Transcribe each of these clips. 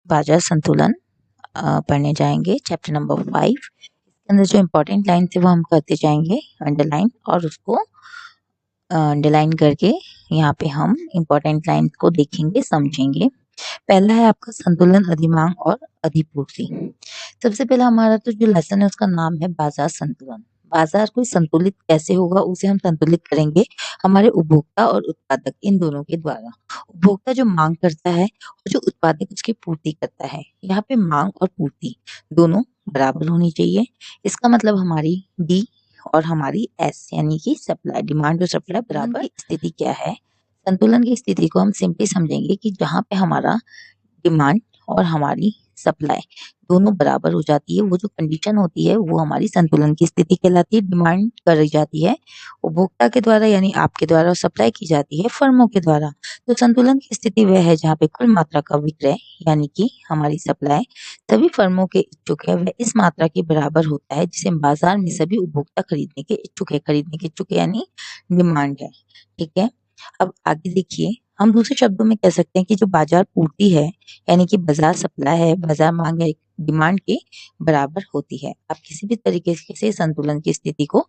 बाजार संतुलन पढ़ने जाएंगे चैप्टर नंबर 5। इसके अंदर जो इम्पोर्टेंट लाइन थे वो हम करते जाएंगे अंडरलाइन, और उसको अंडरलाइन करके यहाँ पे हम इम्पोर्टेंट लाइन को देखेंगे, समझेंगे। पहला है आपका संतुलन, अधिमांग और अधिपूर्ति। सबसे पहला हमारा तो जो लेसन है उसका नाम है बाजार संतुलन। बाजार को संतुलित कैसे होगा, उसे हम संतुलित करेंगे हमारे उपभोक्ता और उत्पादक इन दोनों के द्वारा। उपभोक्ता जो मांग करता है और जो उत्पादक उसकी पूर्ति करता है। यहाँ पे मांग और पूर्ति दोनों बराबर होनी चाहिए। इसका मतलब हमारी डी और हमारी एस यानी कि सप्लाई, डिमांड और सप्लाई बराबर। की स्थिति क्या है? संतुलन की स्थिति को हम सिंपली समझेंगे कि जहाँ पे हमारा डिमांड और हमारी सप्लाई दोनों बराबर हो जाती है, वो जो कंडीशन होती है वो हमारी संतुलन की स्थिति कहलाती है। डिमांड करी जाती है उपभोक्ता के द्वारा यानी आपके द्वारा, और सप्लाई की जाती है फर्मों के द्वारा। तो संतुलन की स्थिति वह है जहाँ पे कुल मात्रा का विक्रय यानी कि हमारी सप्लाई सभी फर्मों के इच्छुक है वह इस मात्रा के बराबर होता है जिसे बाजार में सभी उपभोक्ता खरीदने के इच्छुक है। खरीदने के इच्छुक यानी डिमांड है। ठीक है, अब आगे देखिए, हम दूसरे शब्दों में कह सकते हैं कि जो बाजार पूर्ति है यानी कि बाजार सप्लाई है, बाजार मांग है डिमांड के बराबर होती है। आप किसी भी तरीके से संतुलन की स्थिति को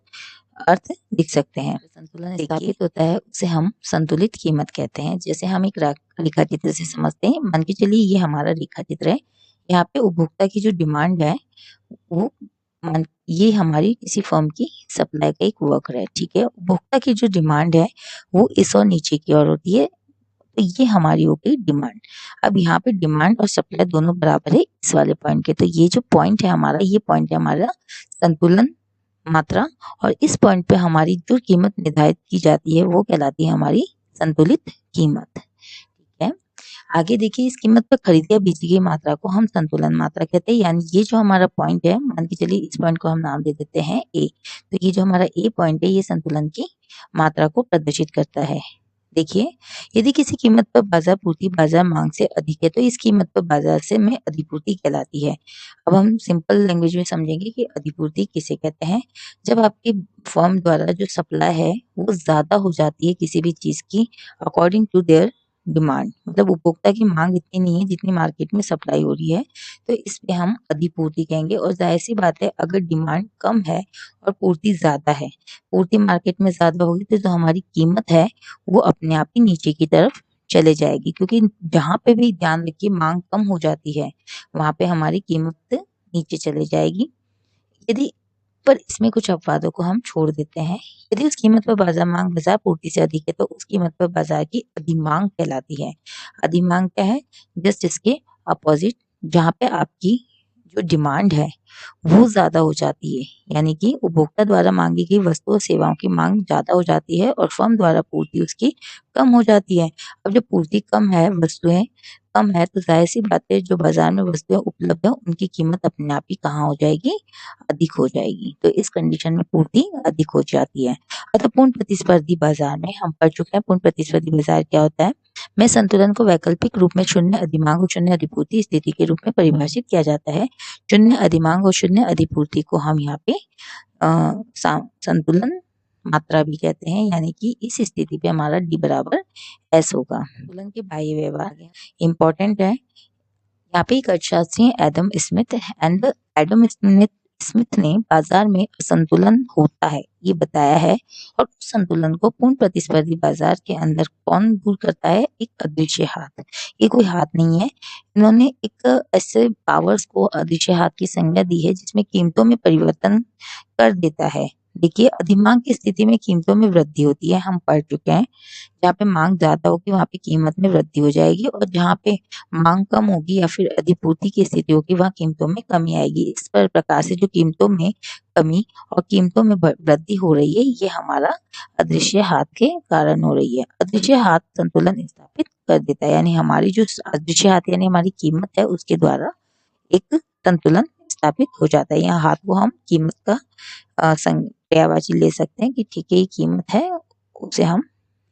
अर्थ लिख सकते हैं। संतुलन स्थापित होता है उसे हम संतुलित कीमत कहते हैं। जैसे हम एक रेखा चित्र से समझते हैं, मान के चलिए ये हमारा रेखा चित्र है। यहाँ पे उपभोक्ता की जो डिमांड है वो ये हमारी किसी फर्म की सप्लाई का एक वर्कर है। ठीक है, उपभोक्ता की जो डिमांड है वो इस और नीचे की ओर होती है, तो ये हमारी हो गई डिमांड। अब यहाँ पे डिमांड और सप्लाई दोनों बराबर है इस वाले पॉइंट के, तो ये जो पॉइंट है हमारा, ये पॉइंट है हमारा संतुलन मात्रा, और इस पॉइंट पे हमारी जो कीमत निर्धारित की जाती है वो कहलाती है हमारी संतुलित कीमत। ठीक है, आगे देखिए, इस कीमत पर खरीदी या बिक्री की मात्रा को हम संतुलन मात्रा कहते हैं। यानी ये जो हमारा पॉइंट है, मान के चलिए इस पॉइंट को हम नाम दे देते हैं ए, तो ये जो हमारा ए पॉइंट है ये संतुलन की मात्रा को प्रदर्शित करता है। देखिए, यदि किसी कीमत पर बाजार पूर्ति बाजार मांग से अधिक है तो इस कीमत पर बाजार से में अधिपूर्ति कहलाती है। अब हम सिंपल लैंग्वेज में समझेंगे कि अधिपूर्ति किसे कहते हैं। जब आपकी फर्म द्वारा जो सप्लाई है वो ज्यादा हो जाती है किसी भी चीज की अकॉर्डिंग टू देयर डिमांड, मतलब उपभोक्ता की मांग इतनी नहीं है जितनी मार्केट में सप्लाई हो रही है, तो इस पे हम अधिपूर्ति कहेंगे। और जाहिर सी बात है, अगर डिमांड कम है और पूर्ति ज्यादा है, पूर्ति मार्केट में ज्यादा होगी तो जो हमारी कीमत है वो अपने आप ही नीचे की तरफ चले जाएगी, क्योंकि जहाँ पे भी ध्यान रखिए मांग कम हो जाती है वहां पे हमारी कीमत नीचे चले जाएगी। यदि पर इसमें कुछ अपवादों को हम छोड़ देते हैं। यदि उस कीमत पर बाजार मांग बाजार पूर्ति से अधिक है तो उस कीमत पर बाजार की अधिमांग कहलाती है। अधिमांग क्या है? जस्ट इसके अपोजिट, जहाँ पे आपकी जो डिमांड है वो ज्यादा हो जाती है, यानी कि उपभोक्ता द्वारा मांगी गई वस्तु और सेवाओं की मांग ज्यादा हो जाती है और फर्म द्वारा पूर्ति उसकी कम हो जाती है। अब जब पूर्ति कम है, वस्तुएं कम है, तो जाहिर सी बात है जो बाजार में वस्तुएं उपलब्ध है उनकी कीमत अपने आप ही कहाँ हो जाएगी? अधिक हो जाएगी। तो इस कंडीशन में पूर्ति अधिक हो जाती है। अतः पूर्ण प्रतिस्पर्धी बाजार में हम पढ़ चुके हैं पूर्ण प्रतिस्पर्धी बाजार क्या होता है। में संतुलन को वैकल्पिक रूप में शून्य अधिमांग और शून्य अधिपूर्ति स्थिति के रूप में परिभाषित किया जाता है। शून्य अधिमांग और शून्य अधिपूर्ति को हम यहाँ पे संतुलन मात्रा भी कहते हैं, यानी कि इस स्थिति पे हमारा डी बराबर एस होगा। संतुलन के बाह्य व्यवहार इंपॉर्टेंट है। यहाँ पे एक अर्थशास्त्री एडम स्मिथ ने बाजार में असंतुलन होता है ये बताया है, और उस संतुलन को पूर्ण प्रतिस्पर्धी बाजार के अंदर कौन दूर करता है? एक अदृश्य हाथ। ये कोई हाथ नहीं है, इन्होंने एक ऐसे पावर्स को अदृश्य हाथ की संज्ञा दी है जिसमें कीमतों में परिवर्तन कर देता है। देखिए, अधिमांग की स्थिति में कीमतों में वृद्धि होती है, हम पढ़ चुके हैं। जहाँ पे मांग ज्यादा होगी वहाँ पे कीमत में वृद्धि हो जाएगी, और जहाँ पे मांग कम होगी या फिर अधिपूर्ति की स्थिति होगी वहाँ कीमतों में कमी आएगी। इस प्रकार से जो कीमतों में कमी और कीमतों में वृद्धि हो रही है ये हमारा अदृश्य हाथ के कारण हो रही है। अदृश्य हाथ संतुलन स्थापित कर देता है, यानी हमारी जो अदृश्य हाथ यानी हमारी कीमत है उसके द्वारा एक संतुलन स्थापित हो जाता है। यहाँ हाथ को हम कीमत का पर्यायवाची ले सकते हैं कि ठीक है ये कीमत है, उसे हम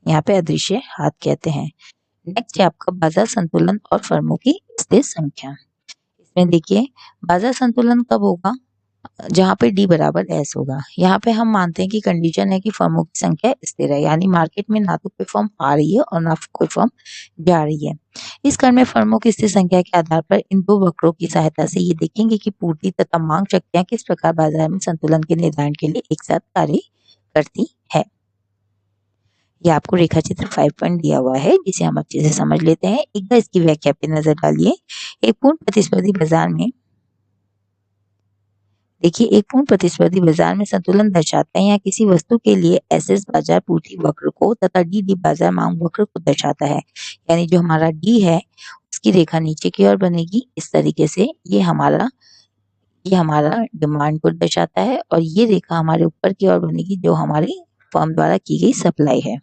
यहाँ पे अदृश्य हाथ कहते हैं। नेक्स्ट है आपका बाजार संतुलन और फर्मों की स्थिर संख्या। इसमें देखिए, बाजार संतुलन कब होगा? जहाँ पे डी बराबर एस होगा। यहाँ पे हम मानते हैं कि कंडीशन है कि फर्मों की संख्या स्थिर है, यानी मार्केट में ना तो कोई फर्म आ रही है और ना कोई फर्म जा रही है। इस क्रम में फर्मों की स्थिर संख्या के आधार पर इन दो वक्रों की सहायता से ये देखेंगे कि पूर्ति तथा मांग शक्तियां किस प्रकार बाजार में संतुलन के निर्धारण के लिए एक साथ कार्य करती है। ये आपको रेखा चित्र 5 पॉइंट दिया हुआ है, जिसे हम अच्छे से समझ लेते हैं। एक बार इसकी व्याख्या पे नजर डालिए। एक पूर्ण प्रतिस्पर्धी बाजार में देखिए, एक पूर्ण प्रतिस्पर्धी बाजार में संतुलन दर्शाता है या किसी वस्तु के लिए एसएस बाजार पूर्ति वक्र को तथा डी बाजार मांग वक्र को दर्शाता है। यानी जो हमारा डी है उसकी रेखा नीचे की ओर बनेगी इस तरीके से। ये हमारा डिमांड को दर्शाता है और ये रेखा हमारे ऊपर की ओर बनेगी जो हमारी फर्म द्वारा की गई सप्लाई है।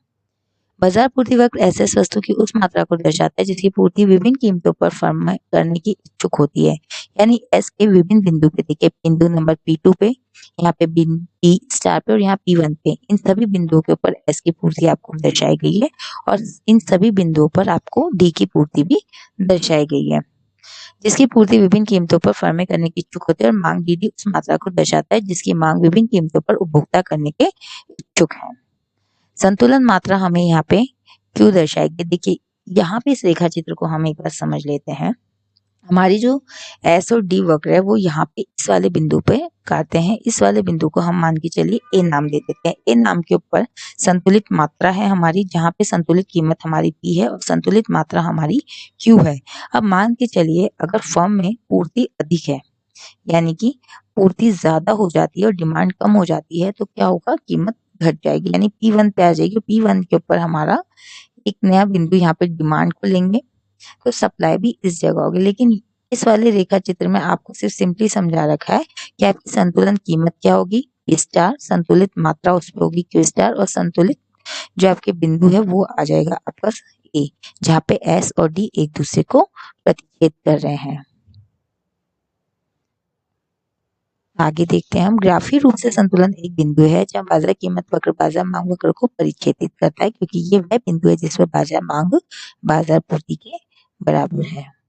बाजार पूर्ति वक्र ऐसे वस्तु की उस मात्रा को दर्शाता है जिसकी पूर्ति विभिन्न कीमतों पर फर्म में करने की इच्छुक होती है। यानी एस के विभिन्न बिंदु पे, देखिए बिंदु नंबर P2 पे, यहाँ पे P स्टार पे और यहाँ P1 पे, इन सभी बिंदुओं के ऊपर एस की पूर्ति आपको दर्शाई गई है और इन सभी बिंदुओं पर आपको डी की पूर्ति भी दर्शाई गई है, जिसकी पूर्ति विभिन्न कीमतों पर फर्में करने की इच्छुक होती है। और मांग डी उस मात्रा को दर्शाता है जिसकी मांग विभिन्न कीमतों पर उपभोक्ता करने के इच्छुक है। संतुलन मात्रा हमें यहाँ पे क्यों दर्शाएगी? देखिए, यहाँ पे इस रेखा चित्र को हम एक बार समझ लेते हैं। हमारी जो एस और डी वक्र है वो यहाँ पे इस वाले बिंदु पे काटते हैं। इस वाले बिंदु को हम मान के चलिए ए नाम दे देते हैं। ए नाम के ऊपर संतुलित मात्रा है हमारी, जहाँ पे संतुलित कीमत हमारी पी है और संतुलित मात्रा हमारी क्यू है। अब मान के चलिए अगर फर्म में पूर्ति अधिक है, यानी कि पूर्ति ज्यादा हो जाती है और डिमांड कम हो जाती है, तो क्या होगा? कीमत घट जाएगी, यानी P1 पे आ जाएगी। P1 के ऊपर हमारा एक नया बिंदु यहाँ पे डिमांड को लेंगे तो सप्लाई भी इस जगह होगी। लेकिन इस वाले रेखा चित्र में आपको सिर्फ सिंपली समझा रखा है कि आपकी संतुलन कीमत क्या होगी, P स्टार, संतुलित मात्रा उस पर होगी Q स्टार और संतुलित जो आपके बिंदु है वो आ जाएगा आपका ए, जहाँ पे एस और डी एक दूसरे को प्रतिच्छेद कर रहे हैं। आगे देखते हैं हम। ग्राफीय रूप से संतुलन एक बिंदु है जहाँ बाजार कीमत वक्र बाजार मांग वक्र को परिच्छेदित करता है, क्योंकि ये वह बिंदु है जिस पर बाजार मांग बाजार पूर्ति के बराबर है।